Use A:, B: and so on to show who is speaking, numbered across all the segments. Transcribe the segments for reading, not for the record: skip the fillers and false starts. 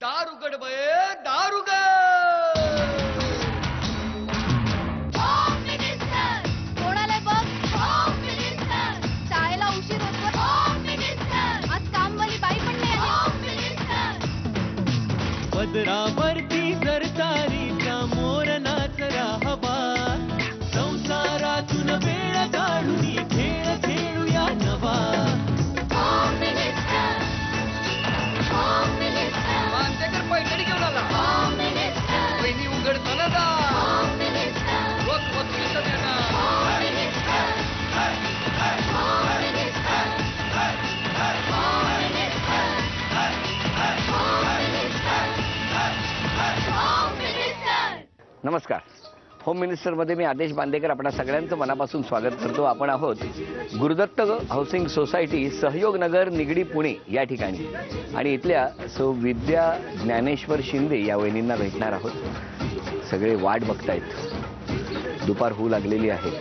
A: दार उघड बये, दार उघड.
B: कोणाला बघ, शाळेला उशीर होतो. आज कामवाली बाई पण नाही आली.
C: पदरावरती सरकारीच्या मोरनाच राहावा, संसारातून वेळ काढून खेळ खेळूया नवा.
A: मांजेकर पैठणी घेऊन आला. पहिली उघडताना जा. रोज वस्तूचं देणार.
D: नमस्कार. होम मिनिस्टरमध्ये मी आदेश बांदेकर आपणा सगळ्यांचं मनापासून स्वागत करतो. आपण आहोत गुरुदत्त हाऊसिंग सोसायटी, सहयोग नगर, निगडी, पुणे या ठिकाणी. आणि इथल्या सौ विद्या ज्ञानेश्वर शिंदे या वहिनींना भेटणार आहोत. सगळे वाट बघतायत, दुपार होऊ लागलेली आहे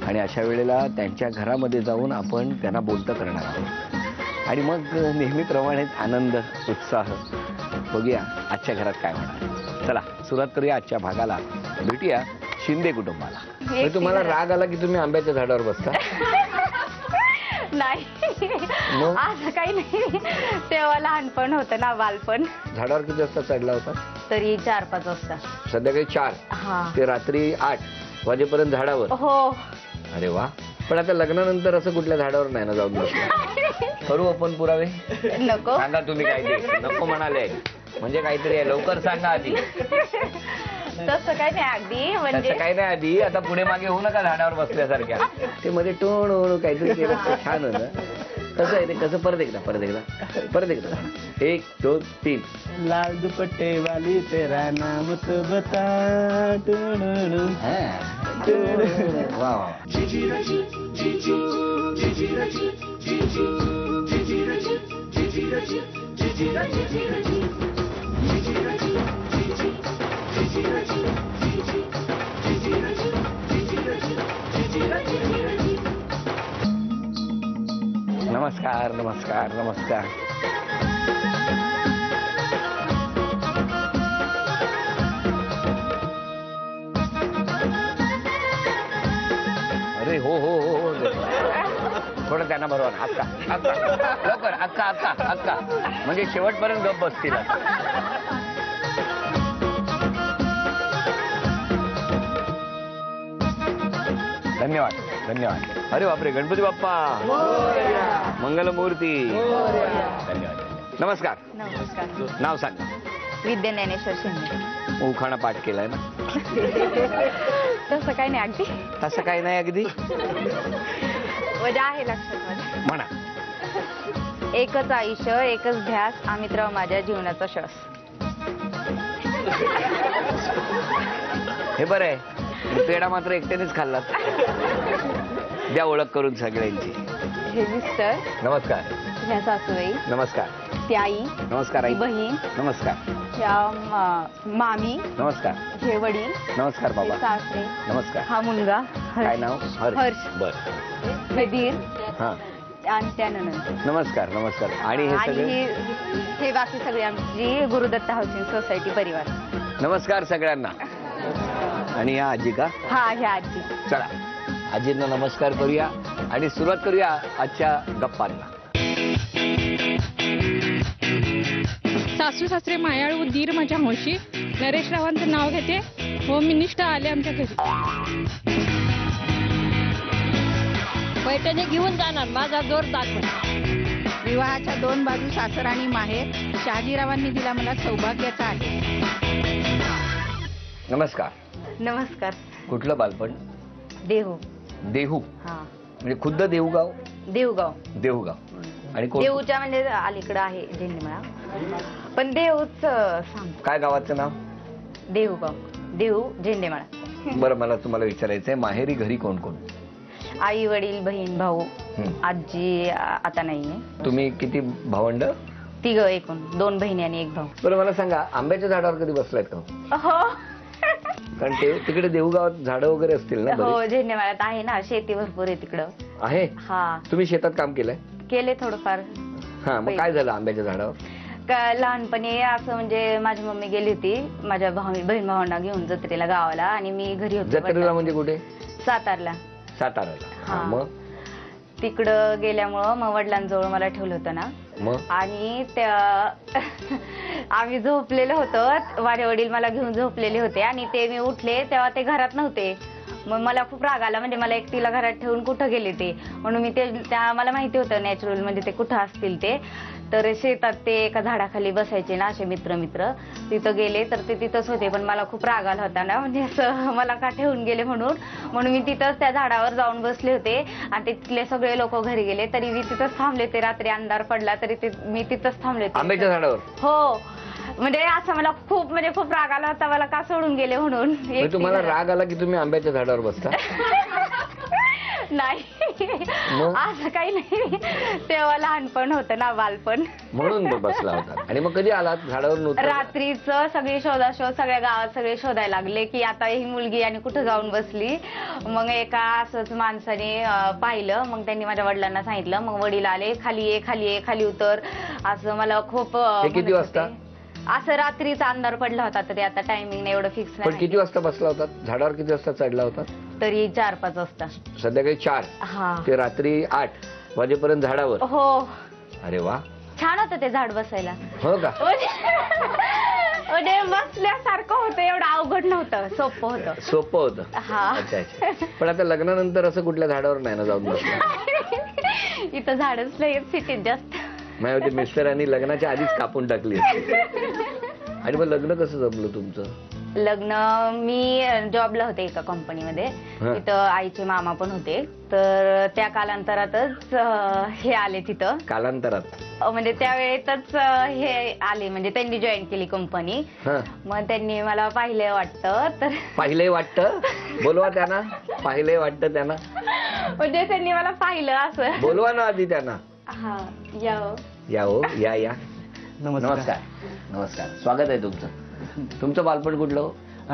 D: आणि अशा वेळेला त्यांच्या घरामध्ये जाऊन आपण त्यांना बोलतं करणार आहोत. आणि मग नेहमीप्रमाणेच आनंद, उत्साह. बघूया आजच्या घरात काय होणार. चला सुरुवात करूया आजच्या भागाला. भेटूया शिंदे कुटुंबाला. तुम्हाला राग आला की तुम्ही आंब्याच्या झाडावर बसता?
B: नाही, असं काही नाही. तेव्हा लहानपण होतं ना, बालपण.
D: झाडावर किती वाजता चढला होता?
B: तरी 4-5 वाजता.
D: संध्याकाळी 4 ते रात्री 8 वाजेपर्यंत झाडावर?
B: हो.
D: अरे वा. पण आता लग्नानंतर असं कुठल्या झाडावर नाही ना जाऊन बसलं? करू आपण पुरावे?
B: नको.
D: सांगा तुम्ही काय ते. नको म्हणाले म्हणजे काहीतरी आहे. लवकर सांगा आधी.
B: तसं काय नाही अगदी, म्हणजे
C: लाल दुपट्टे वाली तेरा नाम तो बता.
D: वा वा. नमस्कार नमस्कार नमस्कार. अरे हो हो हो. थोडं त्यांना बरोबर. अक्का लवकर. अक्का म्हणजे शेवटपर्यंत गप बसतील. धन्यवाद. अरे बापरे. गणपती बाप्पा मंगलमूर्ती. धन्यवाद. नमस्कार. नाव सांगा.
B: विद्या ज्ञानेश्वर शिंदे.
D: उखाणा पाठ केलाय ना?
B: तसं काही नाही अगदी.
D: तसं काही नाही अगदी
B: म्हणजे आहे लक्षात.
D: म्हणा.
B: एकच आयुष्य, एकच ध्यास, अमित्राव माझ्या जीवनाचा श्वास.
D: हे बरं आहे. पेढा मात्र एकट्यानेच खाल्ला. द्या ओळख करून सगळ्यांची.
B: हे मिस्टर.
D: नमस्कार.
B: ह्या सासूबाई.
D: नमस्कार.
B: ती आई.
D: नमस्कार आई.
B: बहीण.
D: नमस्कार.
B: ह्या मामी.
D: नमस्कार.
B: हे वडील.
D: नमस्कार बाबा.
B: सासरे.
D: नमस्कार.
B: हा मुलगा.
D: काय नाव?
B: हर्ष.
D: बर.
B: हे दीर.
D: हा.
B: आणि त्यानंतर
D: नमस्कार. आणि हे सगळे?
B: हे बाकी सगळे आमची गुरुदत्त हाऊसिंग सोसायटी परिवार.
D: नमस्कार सगळ्यांना. आणि या आजी का?
B: हा, ह्या आजी.
D: चला आजींना नमस्कार करूया आणि सुरुवात करूया आजच्या गप्पांना.
E: सासू सासरे मायाळू, दीर माझ्या हौशी. नरेश रावांचं नाव घेते. होम मिनिस्टर आले आमच्या घरी.
F: पैठणी घेऊन जाणार, माझा जोर दाखव.
G: विवाहाच्या 2 बाजू, सासर आणि माहेर. शहाजीरावांनी दिला मला सौभाग्याचा आहे.
D: नमस्कार. कुठलं बालपण?
B: देहू. हा.
D: म्हणजे खुद्द देऊगाव? देऊगाव. आणि
B: देऊच्या म्हणजे अलीकडं आहे झेंडेमळा, पण देऊच सांग.
D: काय गावाचं नाव?
B: देऊगाव. देऊ झेंडेमळा.
D: बरं, मला तुम्हाला विचारायचंय, माहेरी घरी कोण कोण?
B: आई वडील, बहीण भाऊ. आजी आता नाहीये.
D: तुम्ही किती भावंड?
B: 3 एकूण. 2 बहिणी आणि 1 भाऊ.
D: बरं मला सांगा, आंब्याच्या झाडावर कधी बसलायत का?
B: हो.
D: कारण ते तिकडे देऊगावात झाडं वगैरे असतील ना?
B: हो, झेंडेमळ्यात आहे ना, शेती भरपूर आहे तिकडं.
D: आहे?
B: हा.
D: तुम्ही शेतात काम केलंय?
B: केले थोडंफार.
D: हा, मग काय झालं आंब्याच्या झाडावर?
H: लहानपणी असं म्हणजे माझी मम्मी गेली होती माझ्या बहीण भावांना घेऊन जत्रेला गावाला आणि मी घरी होते.
D: जत्रेला म्हणजे कुठे?
H: सातारला.
D: साताराला. मग
H: तिकडं गेल्यामुळं मग वडिलांजवळ मला ठेवलं होतं ना. आणि त्या आम्ही झोपलेलो होतो, माझे वडील मला घेऊन झोपलेले होते आणि ते मी उठले तेव्हा ते घरात नव्हते. मग मला खूप राग आला, म्हणजे मला एकटीला घरात ठेवून कुठं गेले ते, म्हणून मी त्या मला माहिती होतं नॅचरल म्हणजे ते कुठं असतील ते. तर शेतात ते एका झाडाखाली बसायचे ना असे मित्र तिथं गेले तर ते तिथंच होते. पण मला खूप राग आला होता ना, म्हणजे असं मला का ठेवून गेले म्हणून मी तिथंच त्या झाडावर जाऊन बसले होते. आणि तिथले सगळे लोक घरी गेले तरी मी तिथंच थांबले होते. रात्री अंधार पडला तरी मी तिथंच थांबले होते
D: आंब्याच्या झाडावर.
H: हो, म्हणजे असं मला खूप राग आला होता, मला का सोडून गेले म्हणून.
D: तुम्हाला राग आला की तुम्ही आंब्याच्या झाडावर बसता?
H: नाही, असं काही नाही, तेव्हा लहानपण होतं ना, बालपण, म्हणून
D: बसला होता. आणि मग कधी आलात झाडावर?
H: रात्रीच सगळी शोधाशोध, सगळ्या गावात सगळे शोधायला लागले की आता ही मुलगी आणि कुठं जाऊन बसली. मग एका असंच माणसाने पाहिलं, मग त्यांनी माझ्या वडिलांना सांगितलं. मग वडील आले, खाली ये खाली ये खाली उतर, असं मला खूप.
D: किती वाजता?
H: असं रात्रीचा अंधार पडला होता, तरी आता टायमिंग एवढं फिक्स नाही.
D: किती वाजता बसला होता झाडावर? किती वाजता चढला होता?
H: तरी 4-5 वाजता.
D: संध्याकाळी 4 ते रात्री 8 वाजेपर्यंत झाडावर?
H: हो.
D: अरे वा,
H: छान होतं ते झाड बसायला.
D: हो का?
H: म्हणजे बसल्यासारखं होतं, एवढं अवघड नव्हतं, सोपं होतं. हा.
D: अच्छा. पण आता लग्नानंतर असं कुठल्या झाडावर नाही ना जाऊन बसलं?
H: इथं झाडच नाही सिटीत जास्त.
D: माझ्या मिस्टरांनी लग्नाच्या आधीच कापून टाकली. आणि मग लग्न कसं जमलं तुमचं?
H: लग्न, मी जॉबला होते एका कंपनीमध्ये, तिथं आईचे मामा पण होते. तर त्या कालांतरातच हे आले तिथं.
D: कालांतरात
H: म्हणजे त्यावेळेतच हे आले, म्हणजे त्यांनी जॉईन केली कंपनी. मग त्यांनी मला पाहिलंय वाटतं. तर
D: पाहिलंय वाटतं? बोलवा त्यांना. पाहिलंय वाटतं त्यांना
H: म्हणजे त्यांनी मला पाहिलं असं.
D: बोलवा ना आधी त्यांना.
H: हा, या
D: या. नमस्कार. स्वागत आहे तुमचं. तुमचं बालपण कुठलं?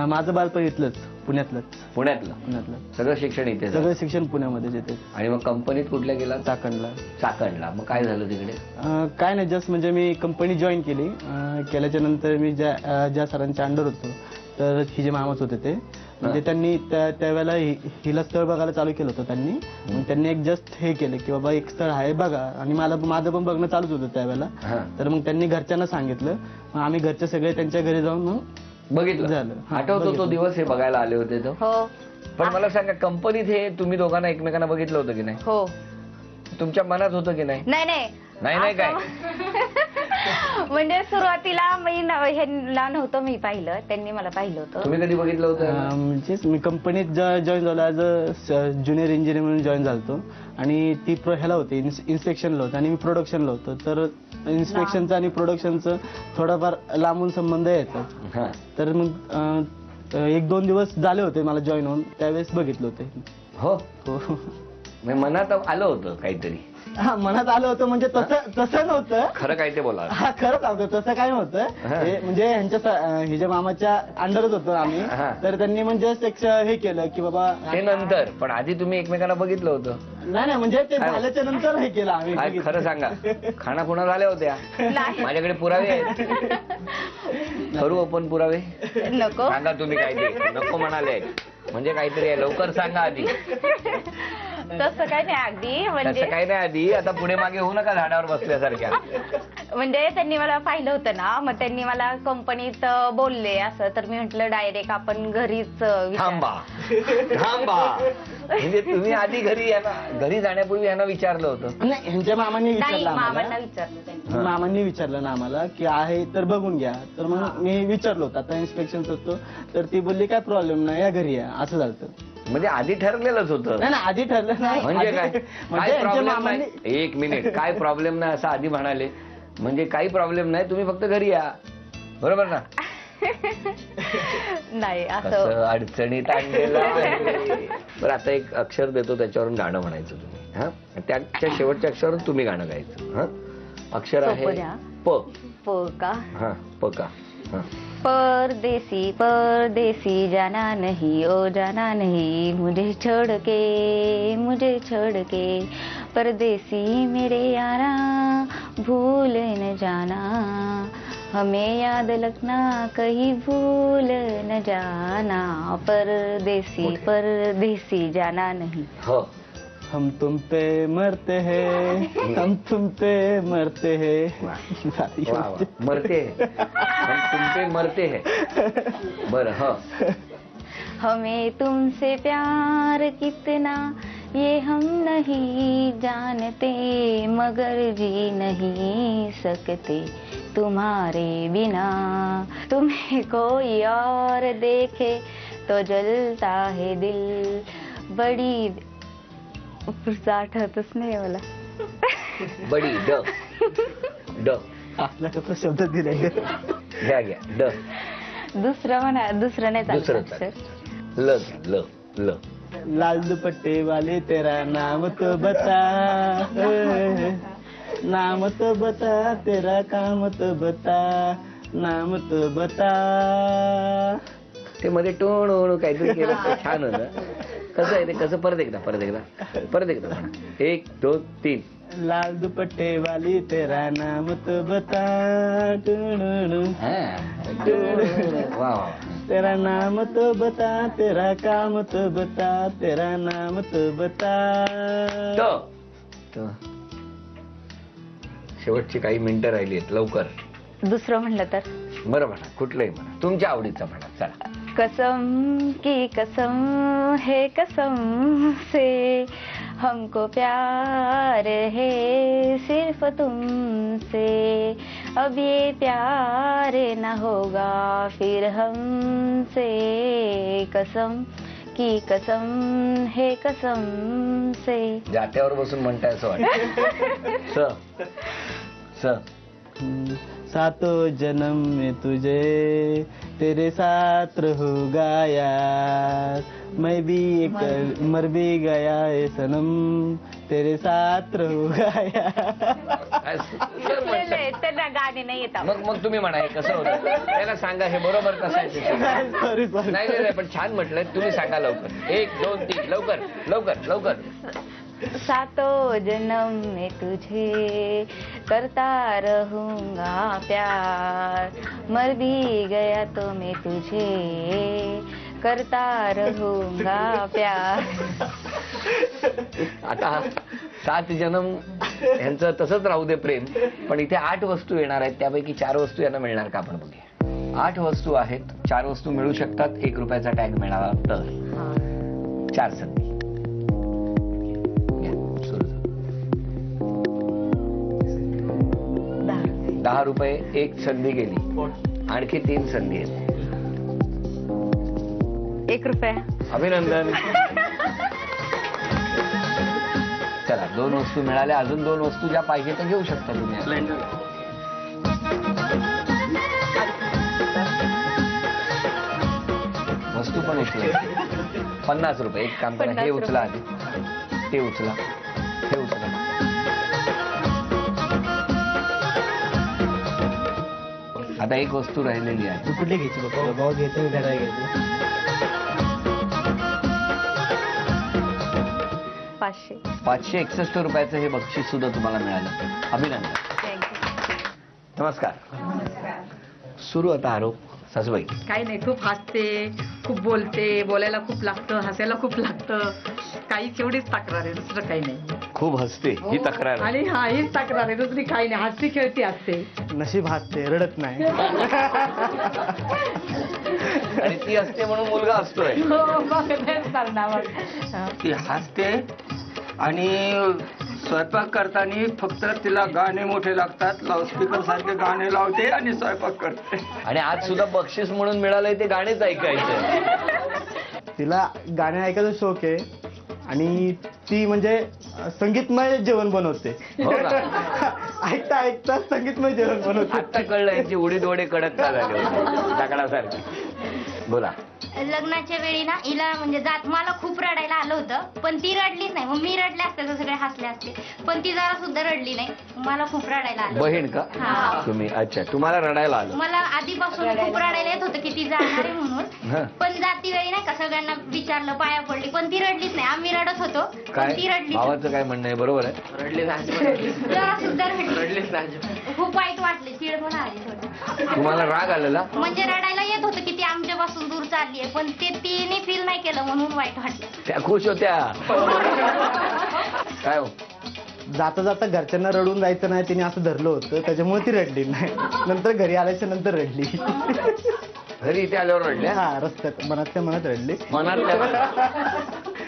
C: माझं बालपण इथलंच, पुण्यातलं. सगळं शिक्षण पुण्यामध्ये येते.
D: आणि मग कंपनीत कुठल्या गेला?
C: चाकणला.
D: मग काय झालं तिकडे?
C: काय नाही, जस्ट म्हणजे मी कंपनी जॉईन केल्याच्या नंतर मी ज्या सरांच्या अंडर होतो, तर हिजे मामाच होते ते. म्हणजे त्यांनी त्यावेळेला हिला स्थळ बघायला चालू केलं होतं त्यांनी. मग त्यांनी एक जस्ट हे केलं की बाबा एक स्थळ आहे बघा, आणि माझं पण बघणं चालूच होतं त्यावेळेला. तर मग त्यांनी घरच्यांना सांगितलं, मग आम्ही घरचे सगळे त्यांच्या घरी जाऊन मग
D: बघितलं. झालं. आठवतो तो दिवस हे बघायला आले होते तो?
H: हो.
D: पण मला सांगा, कंपनीत हे तुम्ही दोघांना एकमेकांना बघितलं होतं की नाही?
H: हो.
D: तुमच्या मनात होतं की नाही?
H: नाही काय म्हणजे सुरुवातीला ह्यांना नव्हतं मी पाहिलं, त्यांनी मला पाहिलं होतं.
D: तुम्ही कधी बघितलं होतं?
C: म्हणजेच मी कंपनीत जॉईन झालो, ॲज अ ज्युनियर इंजिनियर म्हणून जॉईन झालो. आणि ती ह्याला होती, इन्स्पेक्शनला होतं आणि मी प्रोडक्शनला होतो. तर इन्स्पेक्शनचं आणि प्रोडक्शनचं थोडाफार लांबून संबंध यायचा. तर मग 1-2 दिवस झाले होते मला जॉईन होऊन, त्यावेळेस बघितलं होतं.
D: हो. मनात आलं होतं काहीतरी?
C: हा, मनात आलं होतं, म्हणजे तसं नव्हतं.
D: खरं काय ते बोला.
C: हा, खरंच नव्हतं, तसं काय नव्हतं. म्हणजे हिच्या मामाच्या अंडरच होतो आम्ही. तर त्यांनी म्हणजे हे केलं की बाबा
D: ते नंतर. पण आधी तुम्ही एकमेकांना बघितलं होतं?
C: नाही, म्हणजे ते झाल्याच्या नंतर हे केलं आम्ही.
D: खरं सांगा, खाणाखुणा झाल्या होत्या? माझ्याकडे पुरावे आहेत. करू आपण पुरावे?
H: नको.
D: सांगा तुम्ही काय ते. नको म्हणाले म्हणजे काहीतरी आहे, लवकर सांगा आधी.
H: तसं काही नाही अगदी, म्हणजे
D: आता पुढे मागे होऊ नका झाडावर बसल्यासारख्या.
H: म्हणजे त्यांनी मला पाहिलं होतं ना, मग त्यांनी मला कंपनीत बोलले असं, तर मी म्हटलं डायरेक्ट आपण घरीच.
D: थांबा. म्हणजे तुम्ही आधी घरी जाण्यापूर्वी यांना विचारलं होतं?
C: नाही, ह्यांच्या मामांनी
H: विचारलं.
C: मामांनी विचारलं ना आम्हाला की आहे तर बघून घ्या. तर मग मी विचारलं होतं आता इन्स्पेक्शन होतो, तर ती बोलली काय प्रॉब्लेम नाही, या घरी या, असं झालं.
D: म्हणजे आधी ठरलेलंच होतं?
C: नाही, आधी ठरलं नाही.
D: म्हणजे काय प्रॉब्लेम नाही? 1 मिनिट, काय प्रॉब्लेम नाही असं आधी म्हणाले, म्हणजे काही प्रॉब्लेम नाही, तुम्ही फक्त घरी या, बरोबर ना?
H: नाही, असं
D: अडचणीत आणलेलं. बरं, आता एक अक्षर देतो, त्याच्यावरून गाणं म्हणायचं तुम्ही. हा, त्याच्या शेवटच्या अक्षरावरून तुम्ही गाणं गायचं. हा, अक्षर आहे प.
H: का?
D: हा, प का.
H: परदेसी परदेसी जाना नहीं, ओ जाना नहीं, मुझे छोड़ के परदेसी मेरे यारा भूल न जाना, हमें याद रखना कहीं भूल न जाना, परदेसी परदेसी जाना नहीं.
D: हो.
C: हम तुम पे मरते हैं, हम तुम पे मरते हैं.
D: वा, वा. मरते हैं, हम तुम पे मरते हैं. बरं. हो.
H: हमें तुमसे प्यार कितना ये हम नहीं जानते, मगर जी नहीं सकते तुम्हारे बिना, तुम्हें कोई और देखे तो जलता है दिल, बड़ी आठवतच नाही मला.
D: बडी ड ड
C: आपला कसं शब्द दिलाय.
D: घ्या ड.
H: दुसरं म्हणा, दुसरं नाही
D: दुसरं
H: चालत.
D: ल ल ल.
C: लाल दुपट्टे वाले तेरा नाम तो बता, नाम तो बता, तेरा काम तो बता, नाम तो बता.
D: ते मध्ये टोण काहीतरी केलं तर छान होतं. कसं आहे ते, कसं? परत एकदा म्हणा. 1 2 3.
C: लाल दुपट्टे वाली तेरा नाम तो बता,
D: वा वा.
C: तेरा नाम तो बता, तेरा काम तो बता, तेरा नाम तो बता.
D: शेवटची काही मिनिटं राहिली आहेत, लवकर.
H: दुसरं म्हणलं तर
D: बरं म्हणा, कुठलंही म्हणा, तुमच्या आवडीचं म्हणा. चला.
H: कसम की कसम है कसम से हमको प्यार है सिर्फ तुमसे, अब ये प्यार न होगा फिर हमसे, कसम की कसम है कसम से.
D: जात्यावर बसून म्हणताय असं वाटतं. स
C: सातों जन्म में तुझे तेरे साथ रहूंगा यार, मैं भी एक मर भी गया है सनम, तेरे साथ रहूंगा यार.
H: त्यांना गाणे नाही येतात.
D: मग तुम्ही म्हणा हे कसं होतं, त्याला सांगा हे बरोबर कसं आहे ते.
C: सॉरी
D: नाही पण छान म्हटलंय. तुम्ही सांगा लवकर. 1 2 3. लवकर लवकर लवकर.
H: सातों जन्म में तुझे करता रहूंगा प्यार, मर भी गया तो मैं तुझे करता रहूंगा प्यार.
D: आता 7 जन्म यांचं तसंच राहू दे प्रेम, पण इथे 8 वस्तू येणार आहेत. त्यापैकी 4 वस्तू यांना मिळणार का आपण बघूया. 8 वस्तू आहेत, 4 वस्तू मिळू शकतात. 1 रुपयाचा टॅग मिळाला तर 4 संधी. 10 रुपये. 1 संधी गेली, आणखी 3 संधी आहेत.
H: 1 रुपया.
D: अभिनंदन. चला, 2 वस्तू मिळाल्या. अजून 2 वस्तू ज्या पाहिजे त्या घेऊ शकता तुम्ही. वस्तू पण उचला. 50 रुपये. एक काम करा, हे उचला आधी, ते उचला, हे उचला. आता 1 वस्तू राहिलेली आहे.
C: तू कुठले घ्यायची बाबा? भाऊ घ्यायचं मी घड्याळ घ्यायचं.
D: 561 रुपयाचं हे बक्षीस सुद्धा तुम्हाला मिळालं. अभिनंदन. नमस्कार. सुरू आता आरोप. सासूबाई.
G: काही नाही, खूप हसते, खूप बोलते, बोलायला खूप लागतं, हसायला खूप लागतं, काही एवढीच तक्रार आहे, दुसरं काही नाही.
D: खूप हसते ही तक्रार आहे.
G: आणि हीच तक्रार आहे, दुसरी काही नाही. हसती खेळती असते.
C: नशीब हसते, रडत नाही.
D: आणि ती हसते म्हणून मुलगा हसतोय.
I: ती हसते आणि स्वयंपाक करताना फक्त तिला गाणे मोठे लागतात, लाऊडस्पीकर सारखे गाणे लावते आणि स्वयंपाक करते.
D: आणि आज सुद्धा बक्षीस म्हणून मिळालंय ते गाणेच ऐकायचं.
C: तिला गाणे ऐकायचा शौक आहे आणि ती म्हणजे संगीतमय जेवण बनवते.
D: हो का?
C: ऐकता ऐकता संगीतमय जेवण बनवते.
D: आता कळलं यांची उडीद वडे कडक का झाले होते दगडासारखे. बोला.
B: लग्नाच्या वेळी ना हिला म्हणजे मला खूप रडायला आलं होतं, पण ती रडलीच नाही. मग मी रडले असते तर सगळे हसले असते, पण ती जरा सुद्धा रडली नाही. मला खूप रडायला आलं.
D: बहीण का तुम्ही? अच्छा, तुम्हाला रडायला आलं?
B: मला आधीपासून खूप रडायला येत होतं की ती जाणार आहे म्हणून, पण जाती वेळी नाही का सगळ्यांना विचारलं, पाया पडली, पण ती रडलीच नाही. आम्ही रडत होतो पण ती रडली.
D: भावाचं काय म्हणणं आहे? बरोबर आहे,
A: रडले
B: जरा सुद्धा
A: रडलेच नाही.
B: खूप वाईट वाटले, चिड पण आली थोडी.
D: तुम्हाला राग आलेला?
B: म्हणजे रडायला येत होतं की ती आमच्यापासून दूर चालली आहे, पण ते तिने फील नाही केलं म्हणून वाईट वाटलं.
D: त्या खुश होत्या काय हो?
C: जाता जाता घरच्यांना रडून जायचं नाही तिने असं धरलं होतं, त्याच्यामुळे ती रडली नाही. नंतर घरी आल्याच्या नंतर रडली.
D: घरी इथे आल्यावर रडल्या?
C: हा, रस्त्यात मनातल्या मनात रडली.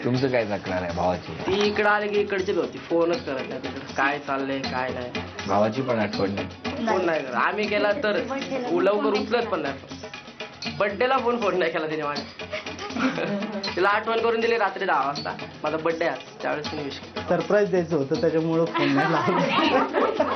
D: तुमचं काय तक्रार आहे भावाची?
A: ती इकडे आली की इकडचीच होती, फोनच करत नाही तिकडे, काय चाललंय काय नाही.
D: भावाची पण आठवण नाही?
A: फोन नाही करत. आम्ही केला तर लवकर उचलत पण नाही. बड्डेला फोन नाही केला तिने माझ्या. तिला आठवण करून दिली रात्री 10 वाजता, माझा बड्डे आहे त्यावेळेस तिने विश केला.
C: सरप्राईज द्यायचं होतं त्याच्यामुळं फोन नाही लावला.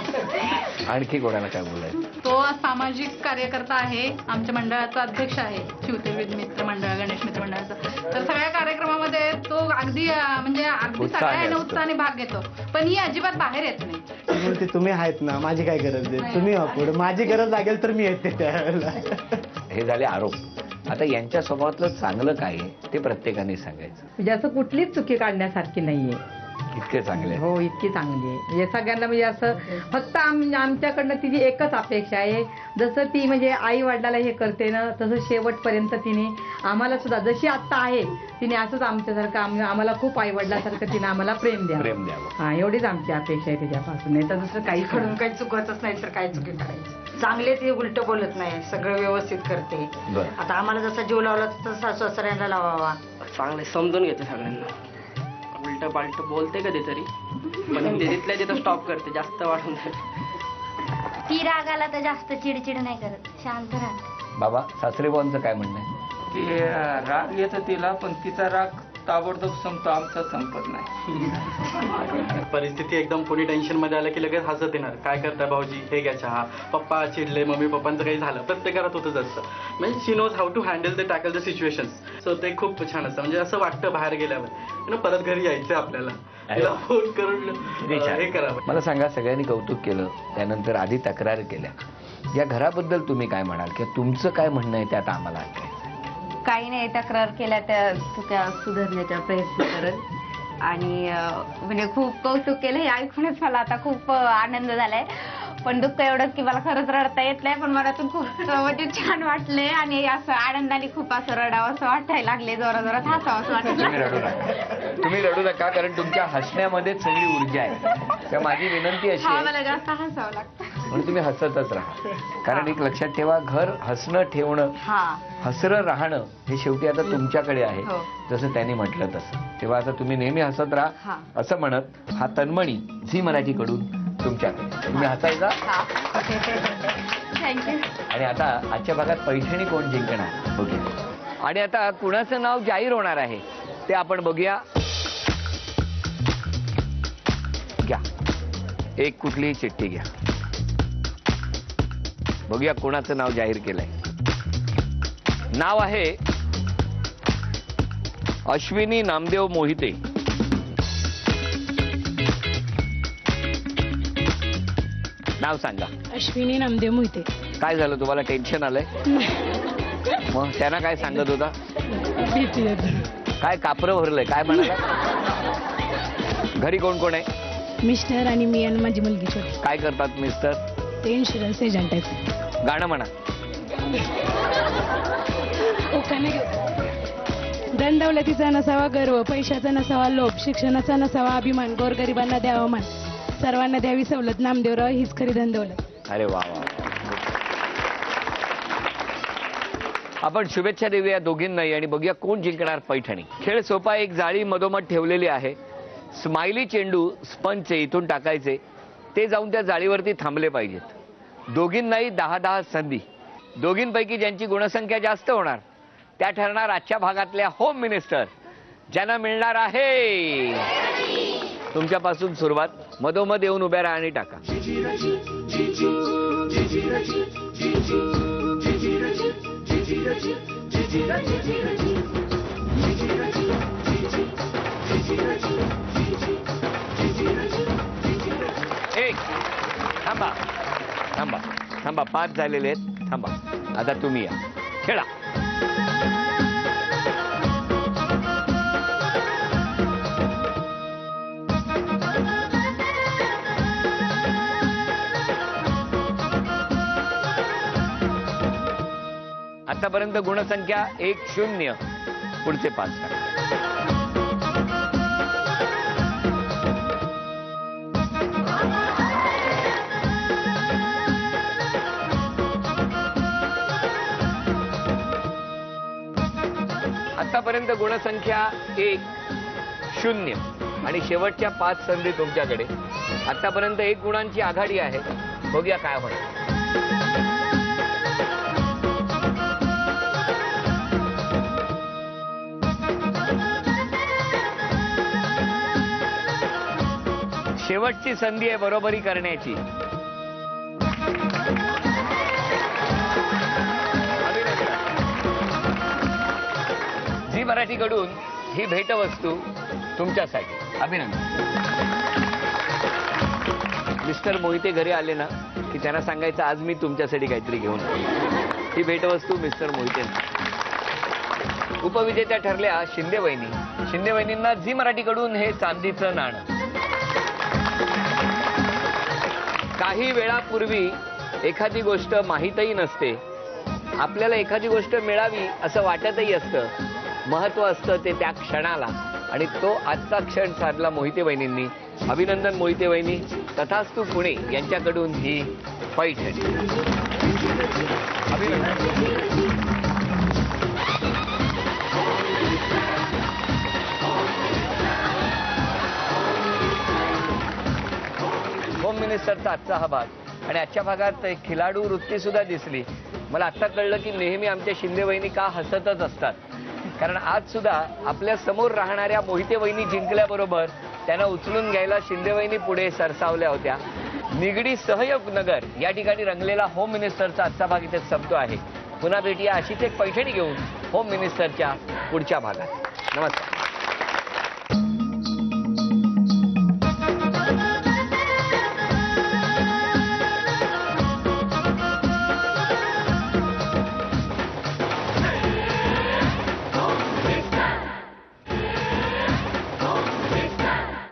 D: आणखी कोणाला काय बोलायचं?
G: तो सामाजिक कार्यकर्ता आहे, आमच्या मंडळाचा अध्यक्ष आहे, शिवतेविद मित्र मंडळ, गणेश मित्र मंडळाचा. तर सगळ्या कार्यक्रमामध्ये तो अगदी म्हणजे अगदी सगळ्या उत्साहाने भाग घेतो, पण ही अजिबात बाहेर येत नाही.
C: म्हणते तुम्ही आहेत ना, माझी काय गरज आहे, तुम्ही पुढे माझी गरज लागेल तर मी येते त्यावेळेला.
D: हे झाले आरोप. आता यांच्या स्वभावातलं चांगलं काय आहे ते प्रत्येकाने सांगायचं.
G: म्हणजे असं कुठलीच चुकी काढण्यासारखी नाहीये.
D: इतके चांगले?
G: हो, इतकी चांगली आहे. म्हणजे सगळ्यांना म्हणजे असं फक्त आमच्याकडनं तिची एकच अपेक्षा आहे, जसं ती म्हणजे आई वडिलाला हे करते ना, तसं शेवटपर्यंत तिने आम्हाला सुद्धा जशी आत्ता आहे तिने असंच आमच्यासारखं आम्हाला खूप आई वडिलासारखं तिने आम्हाला प्रेम द्यावं. हा, एवढीच आमची अपेक्षा आहे तिच्यापासून. नाही तर दुसरं काही कडून काही चुकतच नाही, तर काही चुकी करायची. चांगले ते उलट बोलत नाही, सगळं व्यवस्थित करते. आता आम्हाला जसा जीव लावला तसा सासऱ्यांना लावावा.
A: चांगले समजून घेते सगळ्यांना. उलट पालट बोलते कधीतरी, पण ते तिथल्या तिथं स्टॉप करते, जास्त वाढून
B: ती राग आला तर जास्त चिडचिड नाही करत, शांत राहते.
D: बाबा, सासरेबावांचं काय म्हणणं आहे?
I: ती राग येतो तिला, पण तिचा राग ताबडतोब संपतो, आमचा संपत नाही.
C: परिस्थिती एकदम कोणी टेन्शन मध्ये आलं की लगेच हसत येणार. काय करताय भाऊजी, हे घ्या चहा. पप्पा चिडले, मम्मी पप्पांचं काही झालं, प्रत्येक घरात होतच असतं. म्हणजे she knows how to handle the tackle the situations. So ते खूप छान असतं. म्हणजे असं वाटतं बाहेर गेल्यावर परत घरी यायचं आपल्याला, तिला फोन करून हे करावं.
D: मला सांगा, सगळ्यांनी कौतुक केलं, त्यानंतर आधी तक्रार केल्या, या घराबद्दल तुम्ही काय म्हणाल किंवा तुमचं काय म्हणणं आहे त्यात आम्हाला ऐकायचं?
H: काही नाही, तक्रार केल्या त्या सुधारण्याचा प्रयत्न करत. आणि म्हणजे खूप कौतुक केलं, हे ऐकूनच मला आता खूप आनंद झालाय. पण दुःख एवढंच की मला खरंच रडता येत नाही, पण मनातून खूप म्हणजे छान वाटले आणि असं आनंदाने खूप असं रडावं असं वाटायला लागले, जोरात हसावं असं वाटलं.
D: तुम्ही रडू नका, कारण तुमच्या हसण्यामध्ये सगळी ऊर्जा आहे. तर माझी विनंती अशी आहे,
H: मला जास्त हसावं लागतं
D: म्हणून तुम्ही हसतच राहा. कारण एक लक्षात ठेवा, घर हसणं ठेवणं, हसरं राहणं हे शेवटी आता तुमच्याकडे आहे, जसं त्यांनी म्हटलं तसं. तेव्हा आता तुम्ही नेहमी हसत राहा असं म्हणत हा तन्मणी झी मराठी कडून तुमच्याकडे. तुम्ही हसायचा.
H: थँक्यू.
D: आणि आता आजच्या भागात पैठणी कोण जिंकणार ओके. आणि आता कुणाचं नाव जाहीर होणार आहे ते आपण बघूया. घ्या एक कुठलीही चिठ्ठी घ्या, बघूया कोणाचं नाव जाहीर केलंय. नाव आहे अश्विनी नामदेव मोहिते. नाव सांगा.
E: अश्विनी नामदेव मोहिते.
D: काय झालं, तुम्हाला टेन्शन आलंय? मग त्यांना काय सांगत होता? काय कापरं भरलंय, काय म्हणाला? घरी कोण कोण आहे?
E: मिस्टर आणि मी आणि माझी मुलगी छोटी.
D: काय करतात मिस्टर?
E: ते इन्शुरन्स एजंट आहेत.
D: गाणं म्हणा.
E: धनदौलतीचा नसावा गर्व, पैशाचा नसावा लोभ, शिक्षणाचा नसावा अभिमान, गोरगरिबांना द्यावा मान, सर्वांना द्यावी सवलत, नामदेवराव हीच खरी धनदौलत.
D: अरे वा वा. आपण शुभेच्छा देऊया दोघींनाही आणि बघूया कोण जिंकणार पैठणी. खेळ सोपा. एक जाळी मधोमध ठेवलेली आहे. स्माइली चेंडू स्पंजचे इथून टाकायचे, ते जाऊन त्या जाळीवरती थांबले पाहिजेत. दोघींनाही 10-10 संधी. दोघींपैकी ज्यांची गुणसंख्या जास्त होणार त्या ठरणार आजच्या भागातल्या होम मिनिस्टर, ज्यांना मिळणार आहे. तुमच्यापासून सुरुवात. मधोमध येऊन उभ्या राहा आणि टाका. थांबा 5 झालेले आहेत. थांबा, आता तुम्ही या, खेळा. आतापर्यंत गुणसंख्या 1-0. पुढचे 5 टाका. आतापर्यंत गुणसंख्या 1-0 आणि शेवटच्या 5 संधी तुमच्याकडे. आतापर्यंत 1 गुणांची आघाडी आहे. बघूया काय होणार. शेवटची संधी आहे बरोबरी करण्याची. झी मराठीकडून ही भेटवस्तू तुमच्यासाठी. अभिनंदन. मिस्टर मोहिते घरी आले ना की त्यांना सांगायचं आज मी तुमच्यासाठी काहीतरी घेऊन आलो. ही भेटवस्तू मिस्टर मोहिते. उपविजेत्या ठरल्या शिंदे वहिनी. शिंदे वहिनींना झी मराठीकडून हे चांदीचं नाणं. काही वेळापूर्वी एखादी गोष्ट माहीतही नसते, आपल्याला एखादी गोष्ट मिळावी असं वाटतही असतं. महत्व असतं ते त्या क्षणाला, आणि तो आजचा क्षण साधला मोहिते वहिनींनी. अभिनंदन मोहिते वहिनी. तथास्तु पुणे यांच्याकडून ही पैठणी. अभिनंदन. होम मिनिस्टरचा आजचा हा भाग. आणि आजच्या भागात एक खिलाडू वृत्ती सुद्धा दिसली. मला आता कळलं की नेहमी आमच्या शिंदे वहिनी का हसतच असतात, कारण आज सुद्धा आपल्या समोर राहणाऱ्या मोहिते वहिनी जिंकल्याबरोबर त्यांना उचलून घ्यायला शिंदे वहिनी पुढे सरसावल्या होत्या. निगडी सहयोग नगर या ठिकाणी रंगलेला होम मिनिस्टरचा आजचा भाग इथे संपतो आहे. पुन्हा भेटूया अशीच एक पैठणी घेऊन होम मिनिस्टरच्या पुढच्या भागात. नमस्कार.